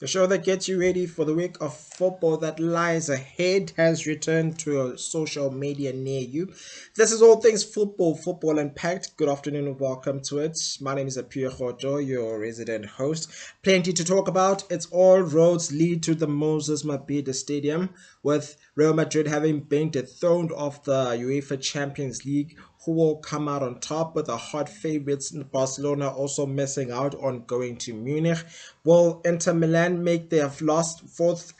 The show that gets you ready for the week of football that lies ahead has returned to a social media near you. This is all things football, football Unpacked. Good afternoon and welcome to it. My name is Apiwe Roto, your resident host. Plenty to talk about. It's all roads lead to the Moses Mabhida Stadium, with Real Madrid having been dethroned of the UEFA Champions League, who will come out on top, with the hot favorites in Barcelona also missing out on going to Munich. Will Inter Milan make their lost fourth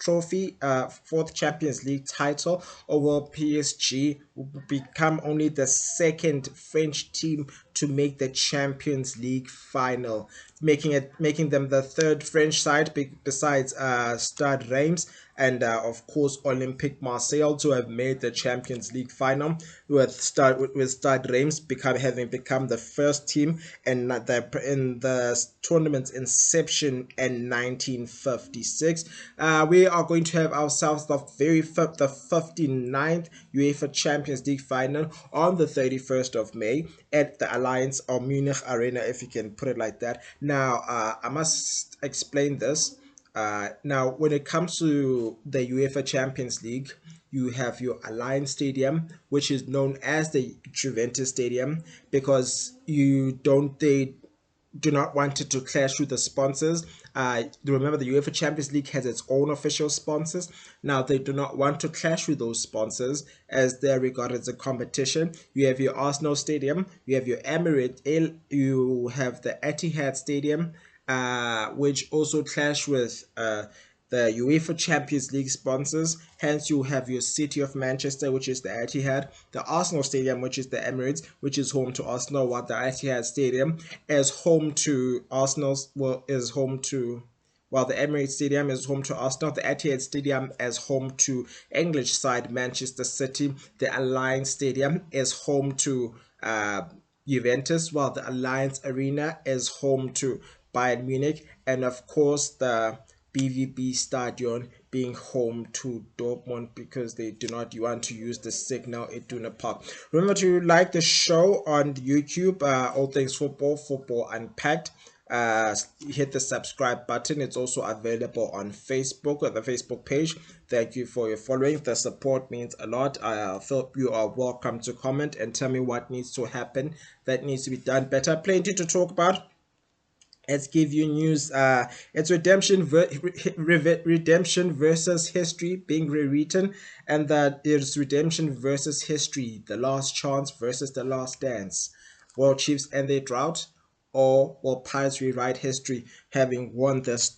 Champions League title, or will PSG become only the second French team to make the Champions League final, making them the third French side besides Stade Reims and of course Olympique Marseille to have made the Champions League final, with Stade Reims having become the first team in the tournament's inception in 1956. We are going to have ourselves the 59th UEFA Champions League final on the 31st of May at the Alliance or Munich Arena, if you can put it like that. Now, I must explain this. Now, when it comes to the UEFA Champions League, you have your Alliance Stadium, which is known as the Juventus Stadium, because they do not want it to clash with the sponsors. Remember, the UEFA Champions League has its own official sponsors. Now, they do not want to clash with those sponsors as they're regarded as a competition. You have your Arsenal Stadium, you have your you have the Etihad Stadium, which also clash with the UEFA Champions League sponsors. Hence, you have your City of Manchester, which is the Etihad, the Arsenal Stadium, which is the Emirates, which is home to Arsenal, while the Etihad Stadium is home to Arsenal's, well, is home to while the Emirates Stadium is home to Arsenal, the Etihad Stadium is home to English side Manchester City, the Alliance Stadium is home to Juventus, while the Alliance Arena is home to Bayern Munich, and of course the BVB Stadion being home to Dortmund because they do not want to use the Signal Iduna Park. Remember to like the show on YouTube, All Things Football, Football Unpacked. Hit the subscribe button. It's also available on Facebook, on the Facebook page. Thank you for your following. The support means a lot. I feel you are welcome to comment and tell me what needs to happen, that needs to be done better. Plenty to talk about. Let's give you news. It's redemption versus history being rewritten, and that is redemption versus history, the last chance versus the last dance. Will Chiefs end their drought, or will Pirates rewrite history, having won this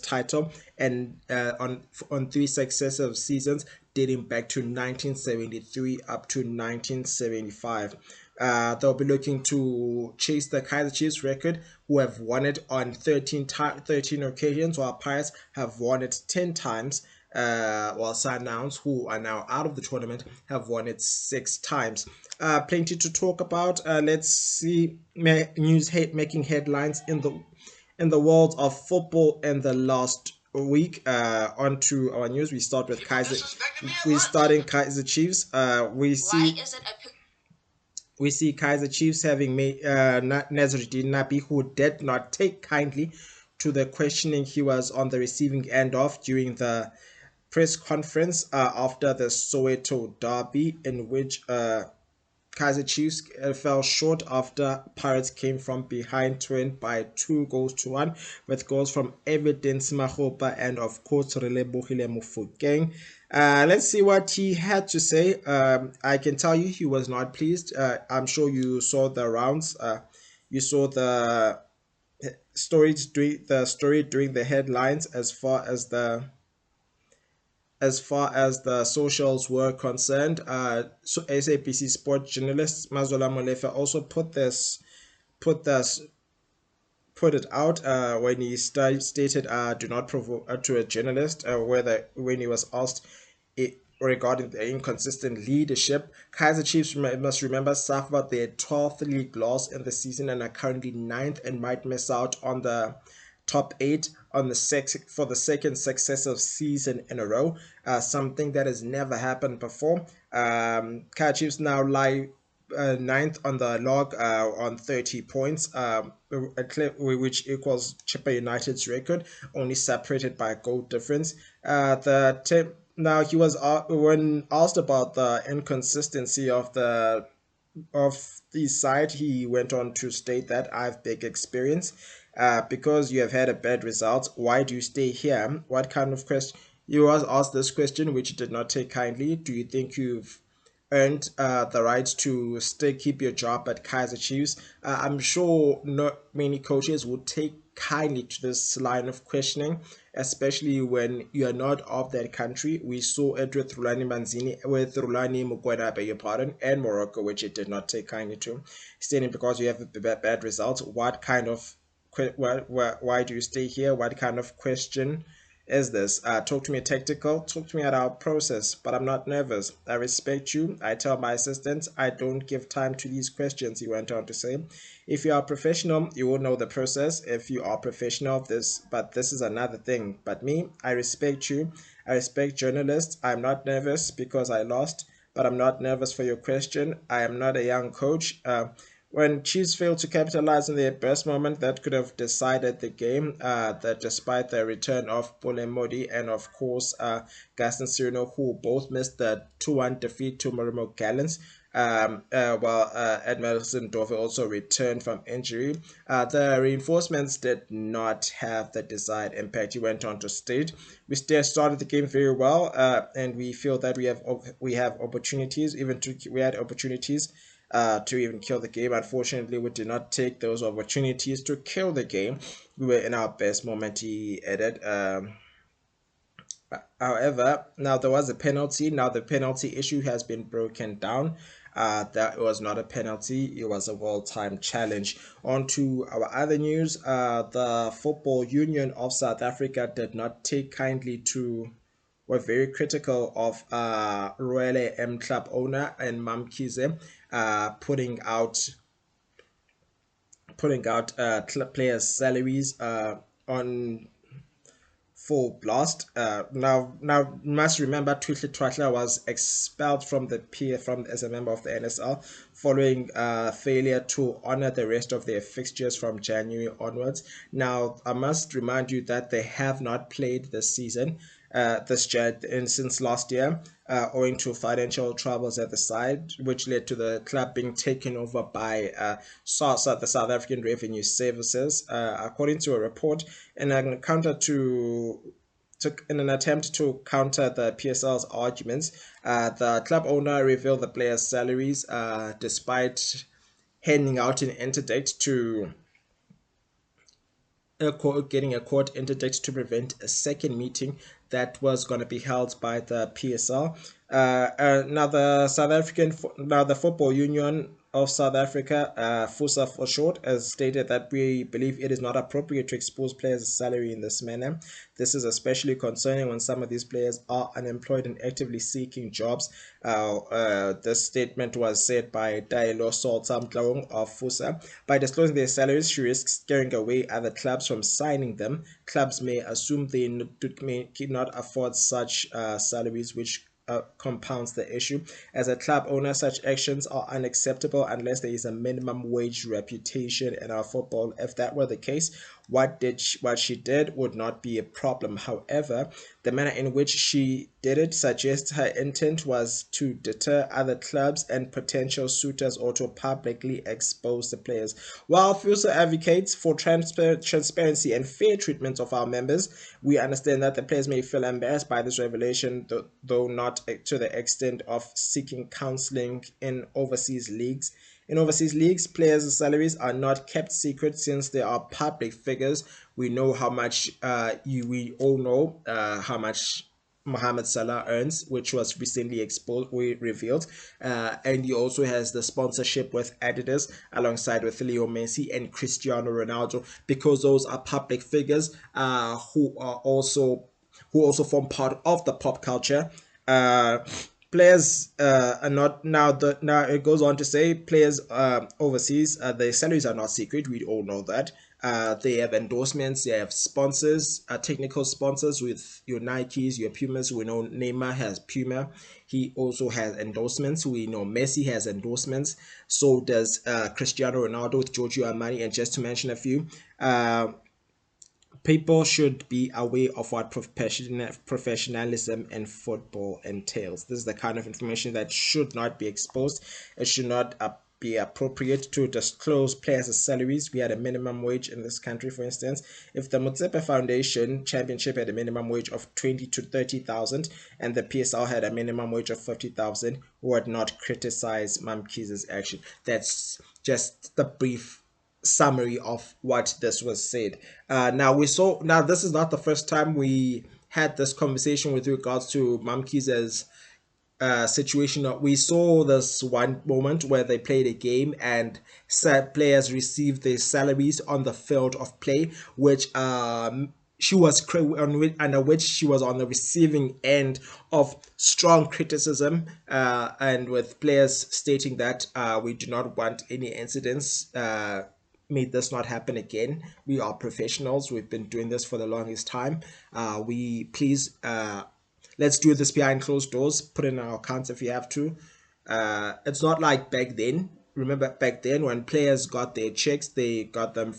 title, and on three successive seasons dating back to 1973 up to 1975. They'll be looking to chase the Kaiser Chiefs record, who have won it on 13 occasions, while Pirates have won it 10 times. While Sundowns, who are now out of the tournament, have won it 6 times. Plenty to talk about. Let's see news making headlines in the world of football in the last week. On to our news. We start with Kaiser. We start in Kaiser Chiefs. We see Kaiser Chiefs having made Nazruddin Nabi, who did not take kindly to the questioning he was on the receiving end of during the press conference after the Soweto derby, in which Kaiser Chiefs fell short after Pirates came from behind to win by 2 goals to 1, with goals from Evidence Mahopa and of course Relebohile Mufokeng. Let's see what he had to say. I can tell you he was not pleased. I'm sure you saw the rounds. You saw the story during the headlines as far as the socials were concerned. So SABC Sport journalist Mazola Molefe also put it out when he stated, "Do not provoke," to a journalist, when he was asked regarding the inconsistent leadership. Kaiser Chiefs must remember suffered their 12th league loss in the season and are currently 9th and might miss out on the top 8 on for the second successive season in a row, something that has never happened before. Kaiser Chiefs now lie ninth on the log on 30 points, which equals Chipper United's record, only separated by a goal difference. Now he was when asked about the inconsistency of the side, he went on to state that I have big experience. Because you have had a bad result, why do you stay here? What kind of question? You was asked this question, which he did not take kindly. Do you think you've earned the right to stay, keep your job at Kaiser Chiefs? I'm sure not many coaches would take kindly to this line of questioning, especially when you are not of that country. We saw it with Rulani Mukwena, beg your pardon, and Morocco, which it did not take kindly to. Stating because you have a bad result, what kind of why do you stay here? What kind of question is this? Talk to me tactical, talk to me about our process, but I'm not nervous. I respect you. I tell my assistants I don't give time to these questions, he went on to say. If you are professional, you will know the process. If you are professional, this is another thing. But me, I respect you. I respect journalists. I'm not nervous because I lost, but I'm not nervous for your question. I am not a young coach. When Chiefs failed to capitalize on their best moment that could have decided the game, that despite the return of Modi and of course Gaston Sirino, who both missed the 2-1 defeat to Marimo Gallants, while Edmilson Dove also returned from injury. The reinforcements did not have the desired impact. He went on to state, "We still started the game very well, and we feel that we have opportunities. We had opportunities." To even kill the game. Unfortunately, we did not take those opportunities to kill the game. We were in our best moment, he added. However, now there was a penalty. Now the penalty issue has been broken down. That was not a penalty, it was a well-timed challenge. On to our other news. The Football Union of South Africa did not take kindly to were very critical of Royal M Club owner and Mamkize putting out players' salaries on full blast. Now, you must remember Twitle Twatler was expelled from the peer from as a member of the NSL following failure to honor the rest of their fixtures from January onwards. Now, I must remind you that they have not played this season. Since last year, owing to financial troubles at the side, which led to the club being taken over by SARSA, the South African Revenue Services, according to a report. In an attempt to counter the PSL's arguments, the club owner revealed the players' salaries, despite handing out an interdict to getting a court interdict to prevent a second meeting that was going to be held by the PSL. Now the Football Union of South Africa, FUSA for short, has stated that we believe it is not appropriate to expose players' salary in this manner. This is especially concerning when some of these players are unemployed and actively seeking jobs. This statement was said by Dailo Soltam Dlaong of FUSA. By disclosing their salaries, she risks scaring away other clubs from signing them. Clubs may assume they may not afford such salaries, which compounds the issue. As a club owner, such actions are unacceptable unless there is a minimum wage reputation in our football. If that were the case, what she did would not be a problem. However, the manner in which she did it suggests her intent was to deter other clubs and potential suitors or to publicly expose the players. While FUSA advocates for transparency and fair treatment of our members, we understand that the players may feel embarrassed by this revelation, though not to the extent of seeking counseling in overseas leagues. In overseas leagues, players' salaries are not kept secret since they are public figures. We know how much we all know how much Mohamed Salah earns, which was recently revealed, and he also has the sponsorship with Adidas alongside with Leo Messi and Cristiano Ronaldo, because those are public figures who also form part of the pop culture. Players are not now it goes on to say players overseas, their salaries are not secret, we all know that. They have endorsements, they have sponsors, technical sponsors with your Nikes, your Pumas. We know Neymar has Puma. He also has endorsements. We know Messi has endorsements. So does Cristiano Ronaldo with Giorgio Armani, and just to mention a few. People should be aware of what professionalism in football entails. This is the kind of information that should not be exposed. It should not be appropriate to disclose players' salaries. We had a minimum wage in this country, for instance. If the Motsepe Foundation Championship had a minimum wage of 20 to 30,000 and the PSL had a minimum wage of 50,000, we would not criticize Mamkiz's action. That's just the brief summary of what this was said. Now this is not the first time we had this conversation with regards to Mamkiz's situation. We saw this one moment where they played a game and said players received their salaries on the field of play, which she was on which she was on the receiving end of strong criticism, and with players stating that we do not want any incidents. May this not happen again. We are professionals. We've been doing this for the longest time. We please let's do this behind closed doors. Put in our accounts if you have to. It's not like back then. Remember back then when players got their checks, they got them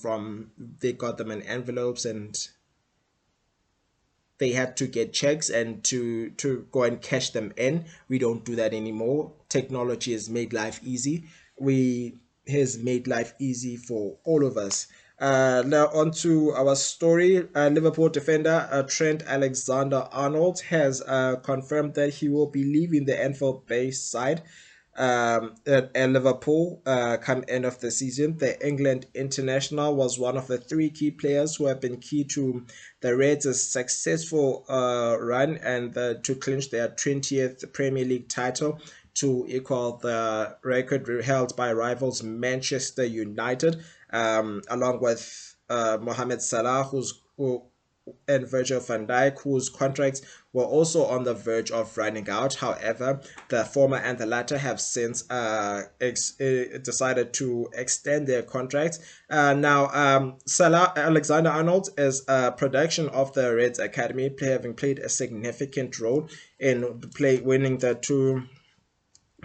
in envelopes, and they had to get checks and to go and cash them in. We don't do that anymore. Technology has made life easy. We has made life easy for all of us. Now on to our story. Liverpool defender Trent Alexander-Arnold has confirmed that he will be leaving the Anfield Base side at Liverpool come end of the season. The England international was one of the three key players who have been key to the Reds' successful run and to clinch their 20th Premier League title, to equal the record held by rivals Manchester United, along with Mohamed Salah, and Virgil van Dijk, whose contracts were also on the verge of running out. However, the former and the latter have since decided to extend their contracts. Now, Salah Alexander-Arnold is a production of the Reds Academy, having played a significant role in winning the two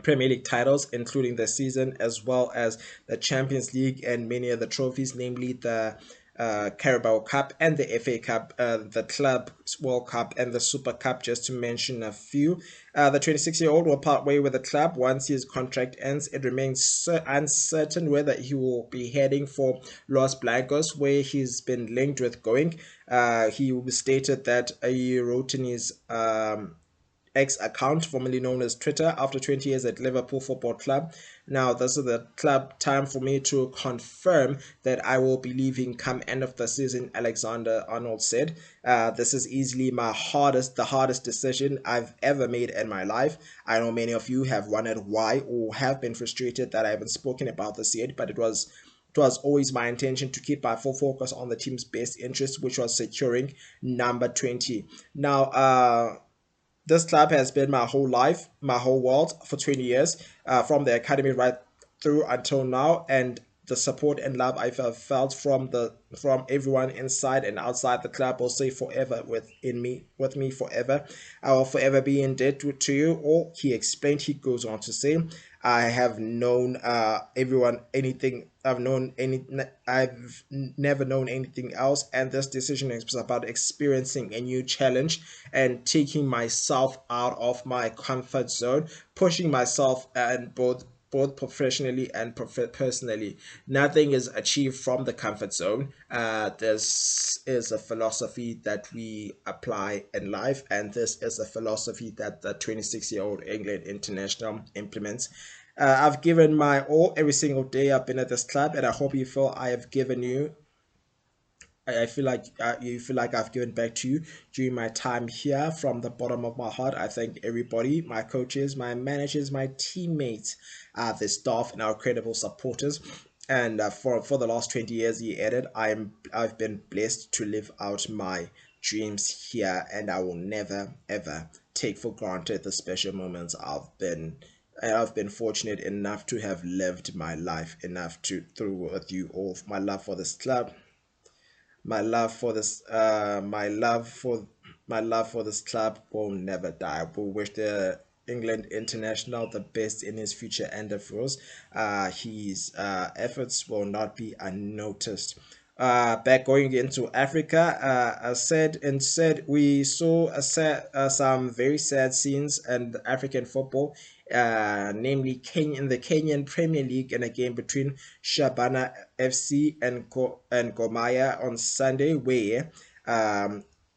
Premier League titles, including the season, as well as the Champions League and many other trophies, namely the Carabao Cup and the FA Cup, the Club World Cup and the Super Cup, just to mention a few. The 26-year-old will part way with the club once his contract ends. It remains uncertain whether he will be heading for Los Blancos, where he's been linked with going. He stated that he wrote in his X account, formerly known as Twitter, after 20 years at Liverpool Football Club. Now, this is the club time for me to confirm that I will be leaving come end of the season, Alexander Arnold said. This is easily the hardest decision I've ever made in my life. I know many of you have wondered why, or have been frustrated that I haven't spoken about this yet, but it was always my intention to keep my full focus on the team's best interest, which was securing number 20. Now, this club has been my whole life, my whole world for 20 years, from the academy right through until now, and the support and love I've felt from everyone inside and outside the club will stay forever with me forever. I will forever be in debt to you all, he explained. He goes on to say, I have known everyone anything. I've never known anything else, and this decision is about experiencing a new challenge and taking myself out of my comfort zone, pushing myself, and both professionally and personally. Nothing is achieved from the comfort zone. This is a philosophy that we apply in life, and this is a philosophy that the 26-year-old England international implements. I've given my all every single day I've been at this club, and I hope you feel I have given you. I feel like you feel like I've given back to you during my time here. From the bottom of my heart, I thank everybody, my coaches, my managers, my teammates, the staff, and our credible supporters. And for the last 20 years, he added, I've been blessed to live out my dreams here, and I will never ever take for granted the special moments I've been fortunate enough to have lived my life enough to through with you all. My love for this club My love for this, my love for this club will never die. We wish the England international the best in his future endeavors. His efforts will not be unnoticed. Back going into Africa, said we saw some very sad scenes in the African football, namely Kenya in the Kenyan Premier League in a game between Shabana FC and Gomaya on Sunday, where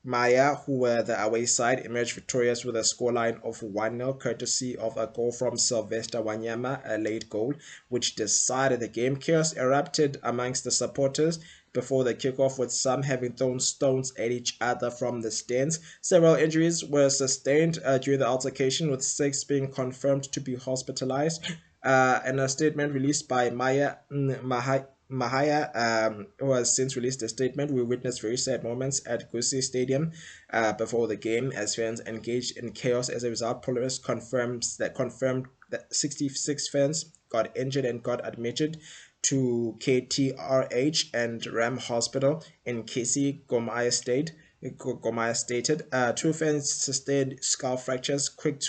Maya, who were the away side, emerged victorious with a scoreline of 1-0, courtesy of a goal from Sylvester Wanyama, a late goal, which decided the game. Chaos erupted amongst the supporters before the kickoff, with some having thrown stones at each other from the stands. Several injuries were sustained during the altercation, with 6 being confirmed to be hospitalized. In a statement released by Mahaya, who has since released a statement, we witnessed very sad moments at Gusii Stadium before the game as fans engaged in chaos. As a result, police confirmed that 66 fans got injured and got admitted to KTRH and Ram Hospital in Kisii, Gomaya State. Gomaya stated, 2 fans sustained skull fractures. Quick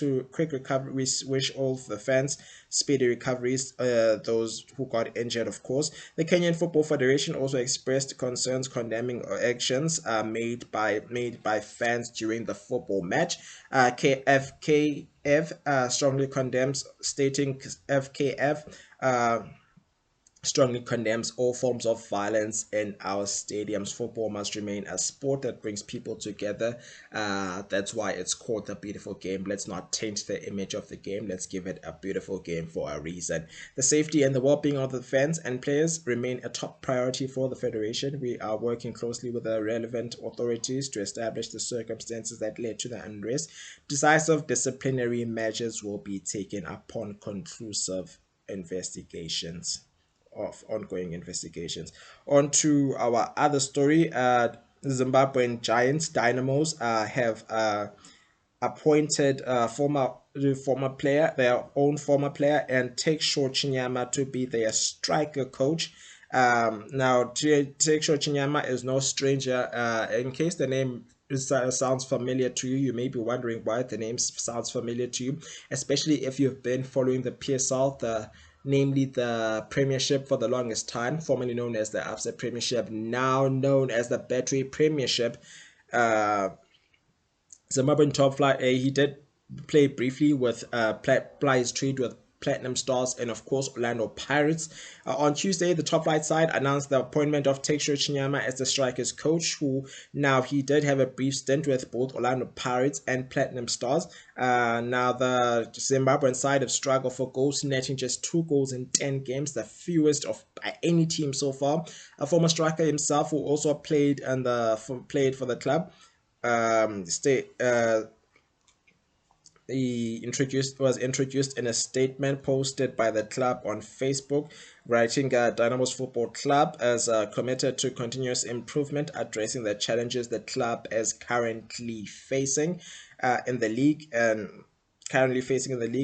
recovery. We wish all the fans speedy recoveries. Those who got injured, of course. The Kenyan Football Federation also expressed concerns condemning actions made by fans during the football match. KFKF strongly condemns, stating FKF strongly condemns all forms of violence in our stadiums. Football must remain a sport that brings people together. That's why it's called the beautiful game. Let's not taint the image of the game. Let's give it a beautiful game for a reason. The safety and the well-being of the fans and players remain a top priority for the Federation. We are working closely with the relevant authorities to establish the circumstances that led to the unrest. Decisive disciplinary measures will be taken upon conclusive investigations of ongoing investigations. On to our other story. Zimbabwean Giants Dynamos have appointed former player, their own former player, and Take Short Chinyama to be their striker coach. Now, Take Short Chinyama is no stranger. In case the name sounds familiar to you, you may be wondering why the name sounds familiar to you, especially if you've been following the PSL, namely the Premiership for the longest time, formerly known as the Absa Premiership, now known as the Battery Premiership. Zimbabwean top flight, he did play briefly with Players Trade with Platinum Stars and of course Orlando Pirates. On Tuesday, the top flight side announced the appointment of Tekshiro Chinyama as the strikers coach, who now he did have a brief stint with both Orlando Pirates and Platinum Stars. Now the Zimbabwean side have struggled for goals, netting just 2 goals in 10 games, the fewest of by any team so far. A former striker himself, who also played for the club, he was introduced in a statement posted by the club on Facebook, writing Dynamo's Football Club as committed to continuous improvement, addressing the challenges the club is currently facing in the league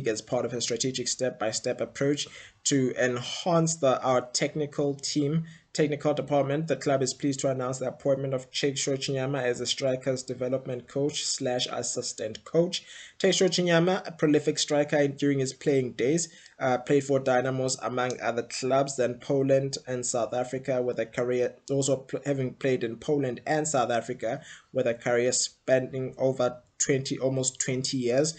as part of a strategic step-by-step approach to enhance our technical department. The club is pleased to announce the appointment of Cheiksho Chinyama as a strikers development coach / assistant coach. Cheiksho Chinyama, a prolific striker during his playing days, played for Dynamos among other clubs, then Poland and South Africa, with a career also having played in Poland and South Africa with a career spanning over almost 20 years,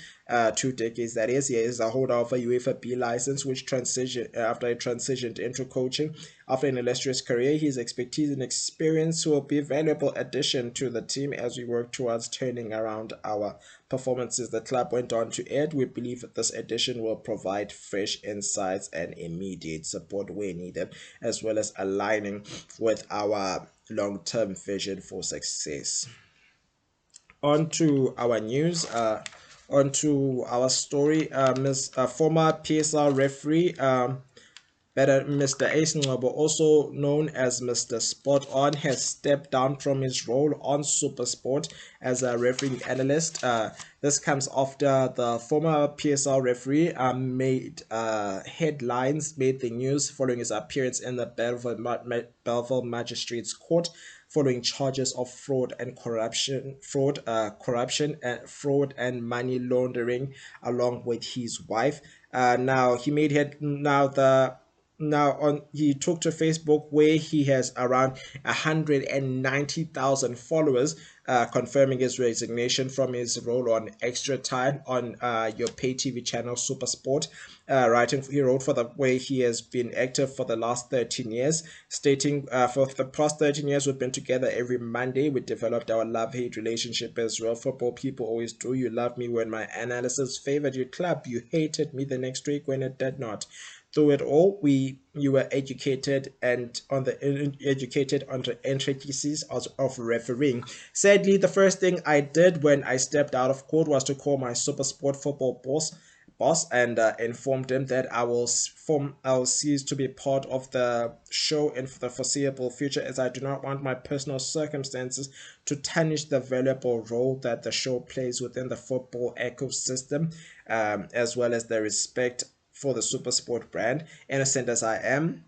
2 decades that is. He is a holder of a UEFA B license, which after he transitioned into coaching. After an illustrious career, his expertise and experience will be a valuable addition to the team as we work towards turning around our performances. The club went on to add, we believe that this addition will provide fresh insights and immediate support where needed, as well as aligning with our long-term vision for success. On to our news, on to our story. Former PSL referee, Mr. Ace Ngobo, also known as Mr. Spot On, has stepped down from his role on SuperSport as a refereeing analyst. This comes after the former PSL referee made the news following his appearance in the Belleville Magistrates Court following charges of fraud and money laundering, along with his wife. Now he made head. Now on he took to Facebook, where he has around 190,000 followers, confirming his resignation from his role on Extra Time on your pay TV channel Supersport. He wrote for the way he has been active for the last 13 years, stating, for the past 13 years we've been together every Monday. We developed our love-hate relationship as real football people always do. You loved me when my analysis favored your club. You hated me the next week when it did not. Through it all, you were educated and on the educated on the intricacies of refereeing. Sadly, the first thing I did when I stepped out of court was to call my super sport football boss and informed him that I will cease to be part of the show in the foreseeable future, as I do not want my personal circumstances to tarnish the valuable role that the show plays within the football ecosystem, as well as the respect for the Supersport brand. Innocent as I am,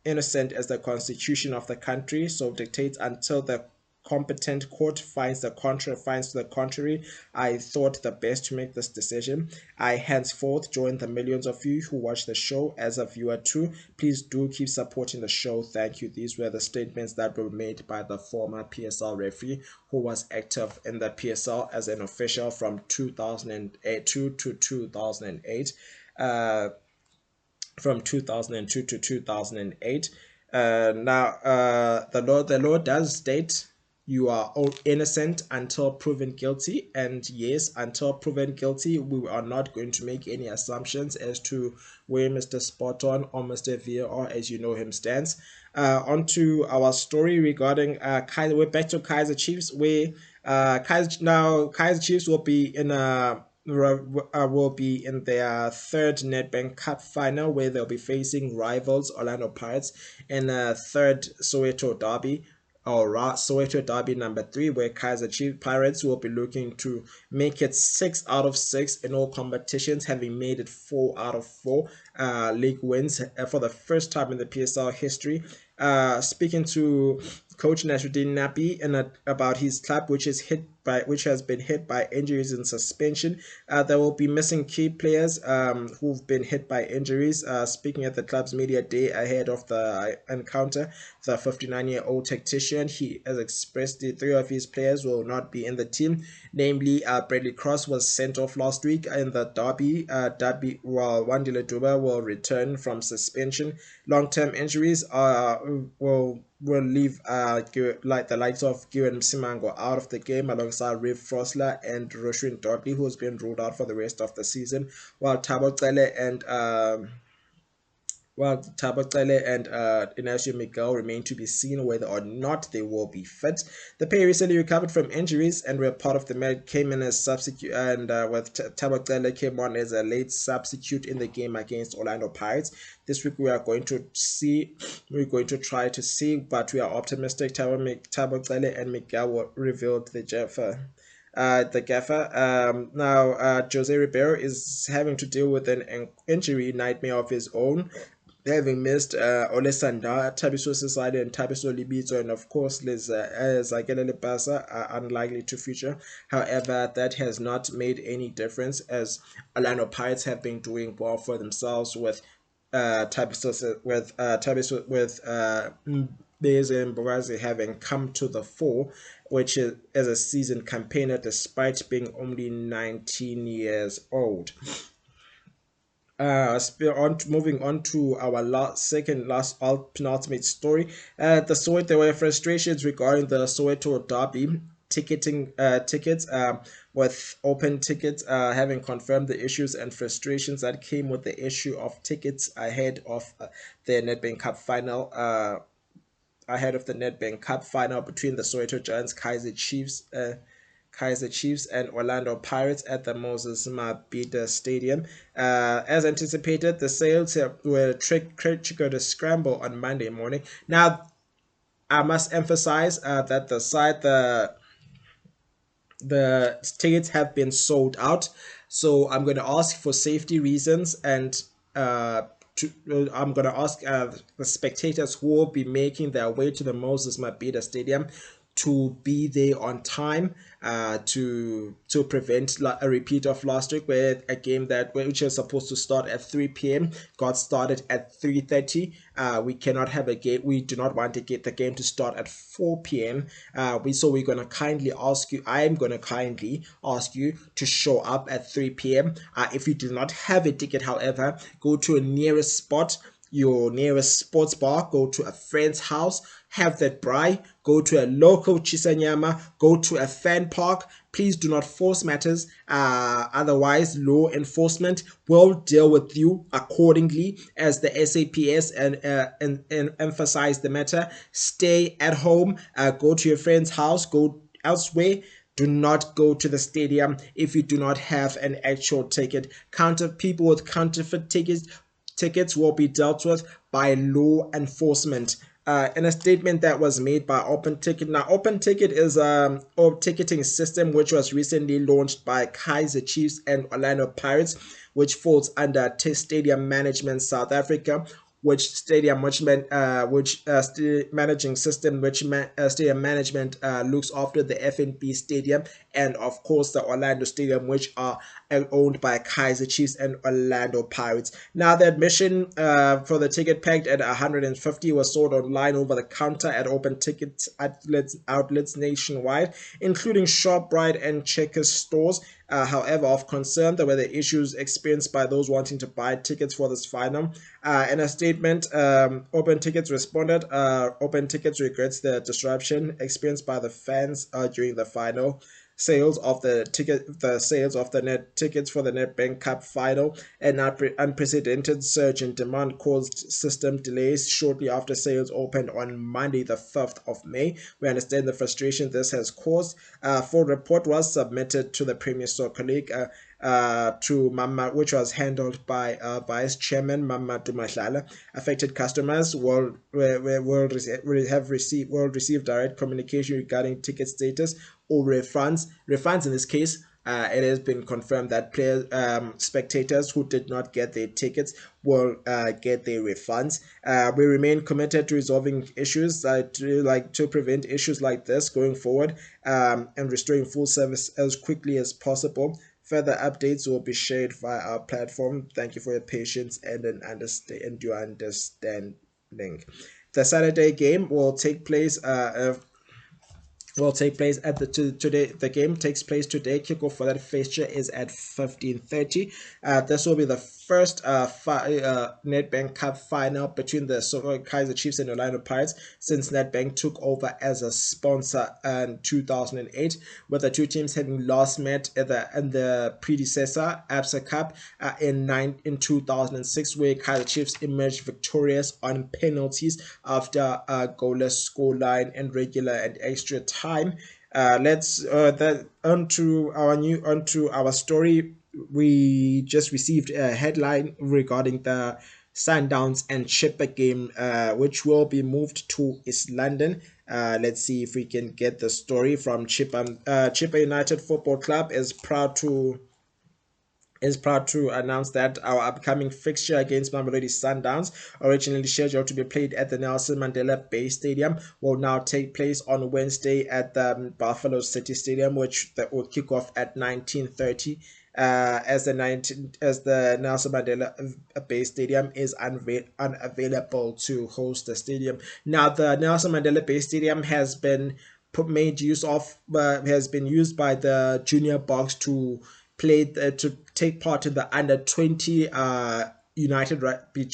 innocent as the constitution of the country so dictates, until the competent court finds to the contrary, I thought the best to make this decision. I henceforth join the millions of you who watch the show as a viewer too. Please do keep supporting the show. Thank you. These were the statements that were made by the former PSL referee, who was active in the PSL as an official from 2002 to 2008. uh, from 2002 to 2008. The law does state you are all innocent until proven guilty, and yes, until proven guilty, we are not going to make any assumptions as to where Mr. Spot On or Mr. VAR, as you know him, stands. On to our story regarding Kaiser. We're back to Kaiser Chiefs, where Kaiser Chiefs will be in their third Nedbank Cup final, where they'll be facing rivals Orlando Pirates in a third Soweto derby, or Soweto Derby number 3, where Kaiser Chiefs Pirates will be looking to make it 6 out of 6 in all competitions, having made it 4 out of 4 league wins for the first time in the PSL history. Speaking to Coach Nasruddin Nabi about his club, which has been hit by injuries and suspension. There will be missing key players who've been hit by injuries. Speaking at the club's media day ahead of the encounter, the 59-year-old tactician, he has expressed the 3 of his players will not be in the team. Namely, Bradley Cross was sent off last week in the derby. While Wandile Duba will return from suspension. Long-term injuries will leave like the likes of Gwen Simango out of the game, alongside Riv Frosler and Roshwin Dudley, who's been ruled out for the rest of the season, while Tabakele and Inacio Miguel remain to be seen whether or not they will be fit. The pair recently recovered from injuries and were part of came in as substitute, and with Tabakele came on as a late substitute in the game against Orlando Pirates. This week we're going to try to see, but we are optimistic Tabakele and Miguel will reveal the gaffer. Now, Jose Ribeiro is having to deal with an injury nightmare of his own, having missed Olesanda, Tabiso Society, and Tabiso Libito, and of course Zagele Lepasa are unlikely to feature. However, that has not made any difference, as Orlando Pirates have been doing well for themselves with Tabiso Beze and Borazi having come to the fore, which is as a seasoned campaigner despite being only 19 years old. Moving on to our second last penultimate story. There were frustrations regarding the Soweto Derby tickets, with Open Tickets having confirmed the issues and frustrations that came with the issue of tickets ahead of the Nedbank Cup final. Ahead of the Nedbank Cup final between the Soweto Giants, Kaiser Chiefs and Orlando Pirates at the Moses Mabhida Stadium. As anticipated, the sales were triggered a scramble on Monday morning. Now, I must emphasize that the tickets have been sold out. So I'm going to ask, for safety reasons and I'm gonna ask the spectators who will be making their way to the Moses Mabhida Stadium to be there on time, to prevent a repeat of last week, where a game that which was supposed to start at 3 p.m. got started at 3:30. We cannot have a game. We do not want to get the game to start at 4 p.m. We're gonna kindly ask you. I am gonna kindly ask you to show up at 3 p.m. If you do not have a ticket, however, go to a nearest spot, your nearest sports bar, go to a friend's house, have that braai, go to a local chisanyama, go to a fan park. Please do not force matters. Otherwise, law enforcement will deal with you accordingly, as the SAPS and emphasize the matter. Stay at home. Go to your friend's house. Go elsewhere. Do not go to the stadium if you do not have an actual ticket. People with counterfeit tickets will be dealt with by law enforcement. In a statement that was made by Open Ticket. Now, Open Ticket is a ticketing system which was recently launched by Kaizer Chiefs and Orlando Pirates, which falls under Stadium Management South Africa, which managing system, stadium management looks after the FNB Stadium and of course the Orlando Stadium, which are owned by Kaizer Chiefs and Orlando Pirates. Now, the admission for the ticket packed at 150 was sold online over the counter at Open Ticket outlets nationwide, including ShopRite and Checkers stores. However, of concern, there were the issues experienced by those wanting to buy tickets for this final. In a statement, Open Tickets responded. Open Tickets regrets the disruption experienced by the fans during the final. Sales of the net tickets for the Nedbank Cup final, an unprecedented surge in demand caused system delays shortly after sales opened on Monday, the 5th of May. We understand the frustration this has caused. Full report was submitted to the Premier Soccer League, to Mama, which was handled by Vice Chairman Mama Dumahlala. Affected customers will receive direct communication regarding ticket status or refunds. Refunds in this case, it has been confirmed that spectators who did not get their tickets will get their refunds. We remain committed to resolving issues to prevent issues like this going forward, and restoring full service as quickly as possible. Further updates will be shared via our platform. Thank you for your patience and your understanding. The Saturday game will take place at today. The game takes place today. Kickoff for that fixture is at 15:30. This will be the first Nedbank Cup final between the Kaizer Chiefs and Orlando Pirates since Nedbank took over as a sponsor in 2008, with the two teams having last met in the predecessor Absa Cup in 2006, where Kaizer Chiefs emerged victorious on penalties after a goalless scoreline and regular and extra time. Let's onto our story. We just received a headline regarding the Sundowns and Chipper game, which will be moved to East London. Let's see if we can get the story from Chipper. Chipper United Football Club is proud to announce that our upcoming fixture against Mamelodi Sundowns, originally scheduled to be played at the Nelson Mandela Bay Stadium, will now take place on Wednesday at the Buffalo City Stadium, which will kick off at 19:30. As the Nelson Mandela Bay Stadium is unavailable to host the stadium. Now, the Nelson Mandela Bay Stadium has been has been used by the junior Boks to take part in the under 20 United Rugby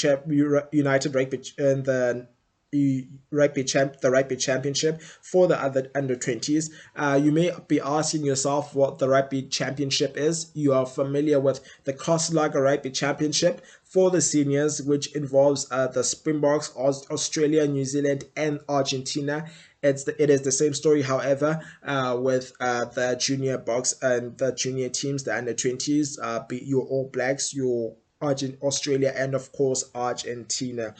and the rugby championship for the other under 20s. You may be asking yourself what the rugby championship is. You are familiar with the Crosslager Rugby Championship for the seniors, which involves the Springboks, Australia, New Zealand, and Argentina. It is the same story, however, with the junior Boks and the junior teams, the under 20s, be your All Blacks, your Australia, and of course Argentina.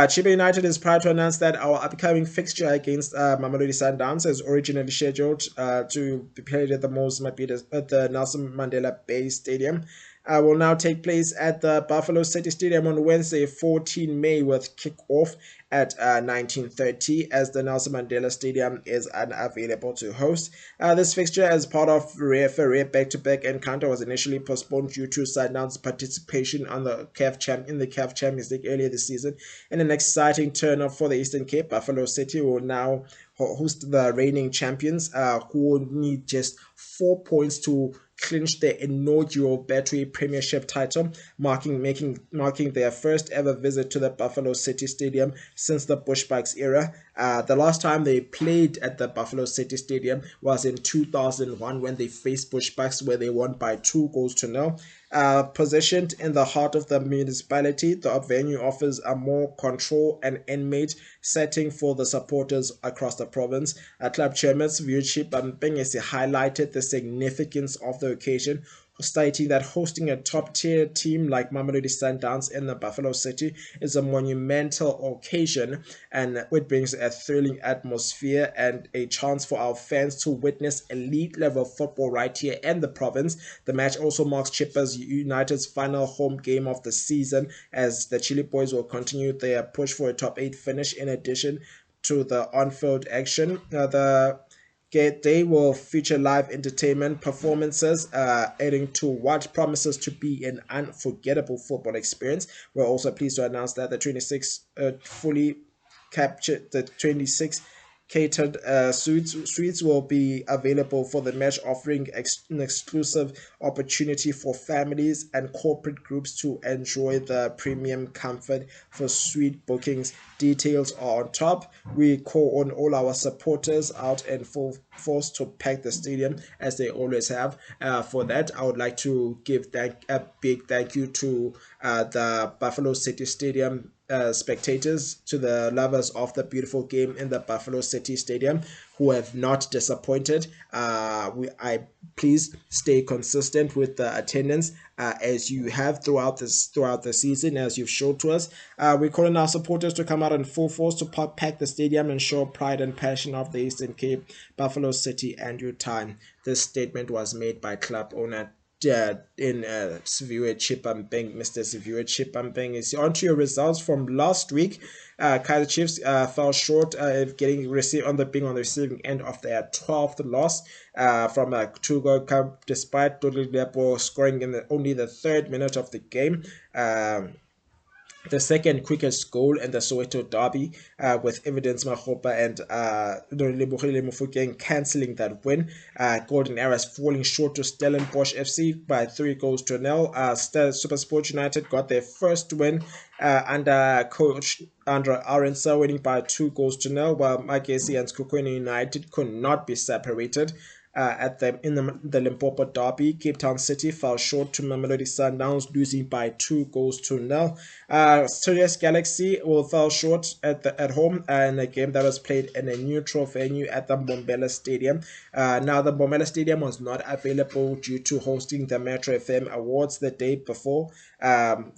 Chipper United is proud to announce that our upcoming fixture against Mamelodi Sundowns is originally scheduled to be played at the Nelson Mandela Bay Stadium. will now take place at the Buffalo City Stadium on Wednesday, 14 May, with kickoff at 19:30, as the Nelson Mandela Stadium is unavailable to host. This fixture, as part of a back-to-back encounter, was initially postponed due to Sundown's participation on the in the CAF Champions League earlier this season. In an exciting turn up for the Eastern Cape, Buffalo City will now host the reigning champions, who need just 4 points to clinch their inaugural Betway Premiership title, marking their first ever visit to the Buffalo City Stadium since the Bushbucks era. The last time they played at the Buffalo City Stadium was in 2001 when they faced Bushbucks, where they won by 2 goals to 0. Positioned in the heart of the municipality, the venue offers a more control and inmate setting for the supporters across the province. Club chairman Viewchip Mpengesi highlighted the significance of the occasion, stating that hosting a top-tier team like Mamelodi Sundowns in the Buffalo City is a monumental occasion, and it brings a thrilling atmosphere and a chance for our fans to witness elite-level football right here in the province. The match also marks Chippers United's final home game of the season, as the Chili Boys will continue their push for a top-8 finish in addition to the on-field action. They will feature live entertainment performances, adding to what promises to be an unforgettable football experience. We're also pleased to announce that the 26 catered suites will be available for the match, offering an exclusive opportunity for families and corporate groups to enjoy the premium comfort for suite bookings. Details are on top. We call on all our supporters out in full force to pack the stadium, as they always have. For that, I would like to give a big thank you to the Buffalo City Stadium spectators, to the lovers of the beautiful game in the Buffalo City Stadium, who have not disappointed. I please stay consistent with the attendance, as you have throughout the season, as you've showed to us. We're calling our supporters to come out in full force to pack the stadium and show pride and passion of the Eastern Cape, Buffalo City, and your time. This statement was made by club owner Siviwe Chipampeng. Mr. Siviwe Chipampeng is on to your results from last week. Kaizer Chiefs fell short of being on the receiving end of their 12th loss from a 2-goal cup, despite Dudley Lepo scoring in only the 3rd minute of the game. The second quickest goal in the Soweto derby, with Evidence Mahopa and Lebohile Mofokeng cancelling that win. Golden Arrows falling short to Stellenbosch FC by 3 goals to 0. SuperSport United got their first win under coach Andra Aronsa, winning by 2 goals to 0, while Magesi and Skukwene United could not be separated. In the Limpopo derby, Cape Town City fell short to Mamelodi Sundowns, losing by 2 goals to 0. Sirius Galaxy fell short at home in a game that was played in a neutral venue at the Mbombela Stadium. Now, the Mbombela Stadium was not available due to hosting the Metro FM Awards the day before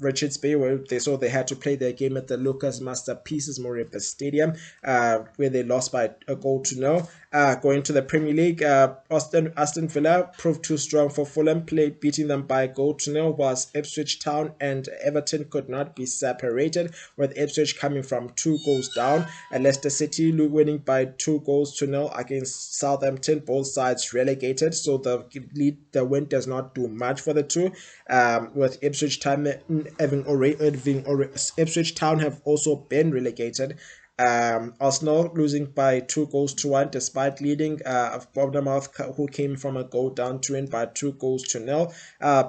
Richards Bay, where they had to play their game at the Lucas Masterpieces Moriba Stadium, where they lost by 1 goal to 0. Going to the Premier League, Aston Villa proved too strong for Fulham, beating them by 1 goal to 0, whilst Ipswich Town and Everton could not be separated, with Ipswich coming from 2 goals down, and Leicester City winning by 2 goals to 0 against Southampton. Both sides relegated, so the win does not do much for the two. With Ipswich Town Ipswich Town have also been relegated. Arsenal losing by 2 goals to 1 despite leading. Bournemouth, who came from a goal down, to win by 2 goals to 0.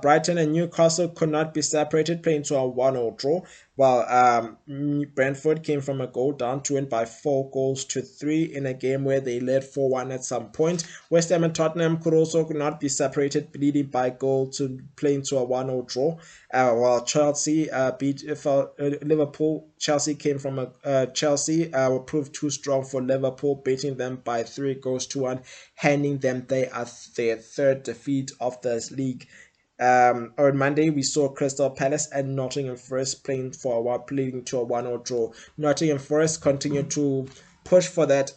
Brighton and Newcastle could not be separated, playing to a 1-1 draw, while Brentford came from a goal down to win by 4 goals to 3 in a game where they led 4-1 at some point. West Ham and Tottenham could also not be separated, leading by goal to playing to a 1-1 draw, while Chelsea beat Liverpool. Chelsea came from Chelsea proved too strong for Liverpool, beating them by 3 goals to 1, handing them their 3rd defeat of the league. On Monday, we saw Crystal Palace and Nottingham Forest playing to a 1-1 draw. Nottingham Forest continued to push for that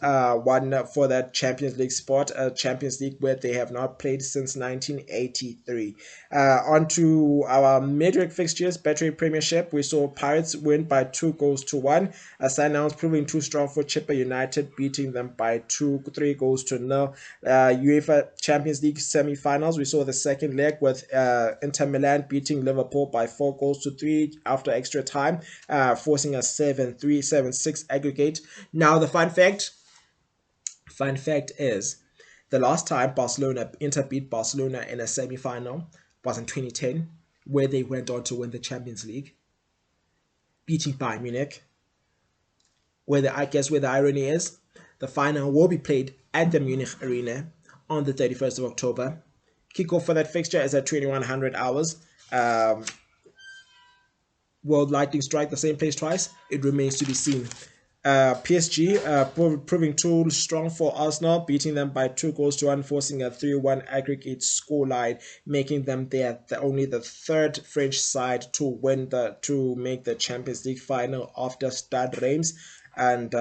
for that Champions League spot, Champions League where they have not played since 1983. On to our midweek fixtures, Betway Premiership. We saw Pirates win by 2 goals to 1. Sundowns proving too strong for Chipper United, beating them by 3 goals to 0. UEFA Champions League semi-finals. We saw the second leg with Inter Milan beating Liverpool by 4 goals to 3 after extra time, forcing a 7-3, 7-6 aggregate. Now the fun fact is, the last time Inter beat Barcelona in a semi-final was in 2010, where they went on to win the Champions League, beating Bayern Munich. Where the irony is, the final will be played at the Munich Arena on the 31st of October. Kickoff for that fixture is at 2100 hours. Will Lightning strike the same place twice? It remains to be seen. PSG proving too strong for Arsenal, beating them by 2 goals to 1, forcing a 3-1 aggregate scoreline, making them only the third French side to make the Champions League final after Stade Reims and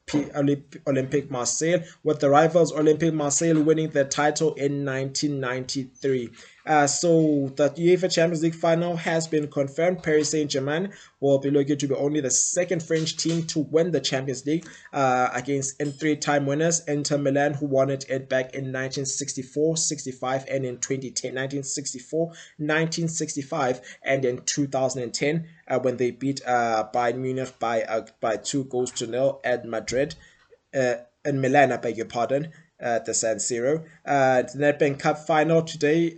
Olympique Marseille, with the rivals Olympique Marseille winning the title in 1993. So the UEFA Champions League final has been confirmed. Paris Saint-Germain will be looking to be only the second French team to win the Champions League against three-time winners Inter Milan, who won it back in 1964, 65, and in 2010, 1964, 1965, and in 2010 when they beat Bayern Munich by 2 goals to 0 at Madrid. In Milan, I beg your pardon, at the San Siro. The NetBank Cup final today.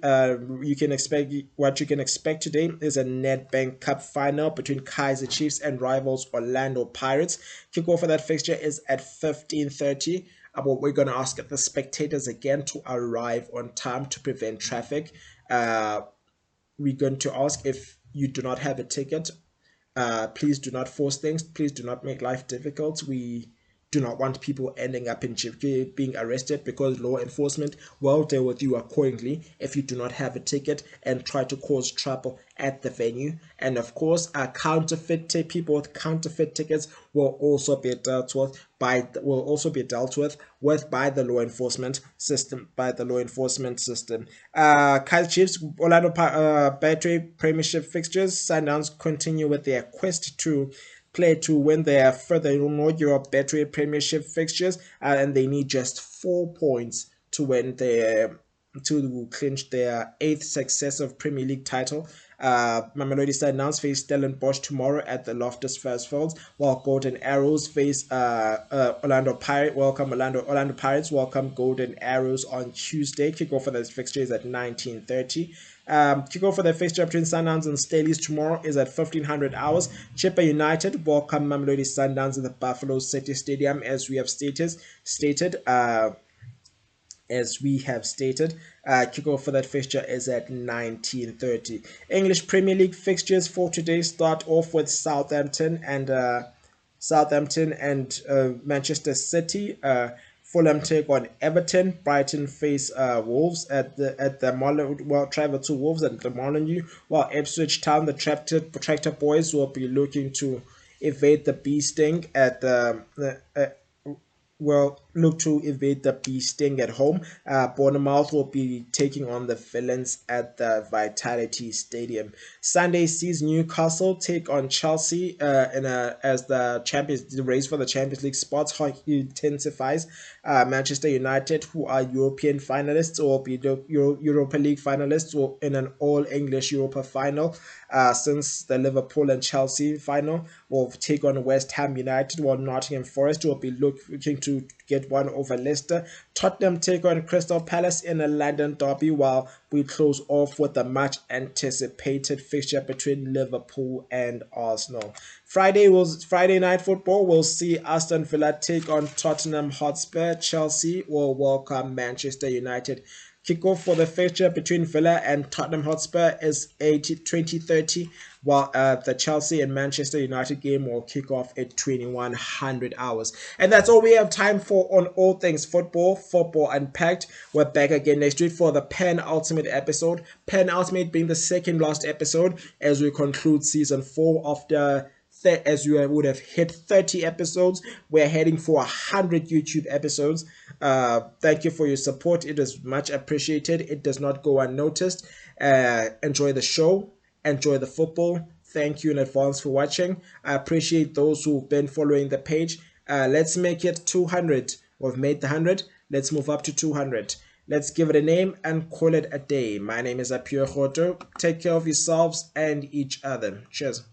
You can expect today is a NetBank Cup final between Kaizer Chiefs and rivals Orlando Pirates. Kickoff for that fixture is at 15:30. We're going to ask the spectators again to arrive on time to prevent traffic. We're going to ask, if you do not have a ticket, please do not force things. Please do not make life difficult. We do not want people ending up in being arrested, because law enforcement will deal with you accordingly if you do not have a ticket and try to cause trouble at the venue. And of course, people with counterfeit tickets will also be dealt with by the law enforcement system. Kaizer Chiefs, Orlando Betway Premiership fixtures. Sundowns continue with their quest to win their further inaugural Betway Premiership fixtures, and they need just 4 points to clinch their 8th successive Premier League title. Mamelodi Sundowns face Stellenbosch tomorrow at the Loftus Versfeld, while Golden Arrows face Orlando Pirates. Orlando Pirates welcome Golden Arrows on Tuesday. Kickoff for this fixture is at 19:30. Kickoff for the fixture between Sundowns and Staleys tomorrow is at 1500 hours. Chipper United welcome Mamelodi Sundowns in the Buffalo City Stadium, as we have stated. Kickoff for that fixture is at 19:30. English Premier League fixtures for today start off with Southampton and Manchester City. Fulham take on Everton. Brighton face Wolves at the Molyneux. Travel to Wolves at the Molyneux. While Ipswich Town, the Tractor Boys, will be looking to evade the bee sting at at home. Bournemouth will be taking on the Villains at the Vitality Stadium. Sunday sees Newcastle take on Chelsea as the race for the Champions League spots intensifies. Manchester United, who are European finalists, will be the Europa League finalists in an all-English Europa final. Since the Liverpool and Chelsea final will take on West Ham United, while Nottingham Forest will be looking to get one over Leicester. Tottenham take on Crystal Palace in a London derby, while we close off with the much anticipated fixture between Liverpool and Arsenal. Friday night football will see Aston Villa take on Tottenham Hotspur. Chelsea will welcome Manchester United. Kickoff for the fixture between Villa and Tottenham Hotspur is 20:30, while the Chelsea and Manchester United game will kick off at 2100 hours. And that's all we have time for on all things football Unpacked. We're back again next week for the penultimate episode. Penultimate being the second last episode as we conclude season 4 after as we would have hit 30 episodes. We're heading for 100 YouTube episodes. Thank you for your support. It is much appreciated. It does not go unnoticed. Enjoy the show. Enjoy the football. Thank you in advance for watching. I appreciate those who've been following the page. Let's make it 200. We've made the 100. Let's move up to 200. Let's give it a name and call it a day. My name is Apiwe Roto. Take care of yourselves and each other. Cheers.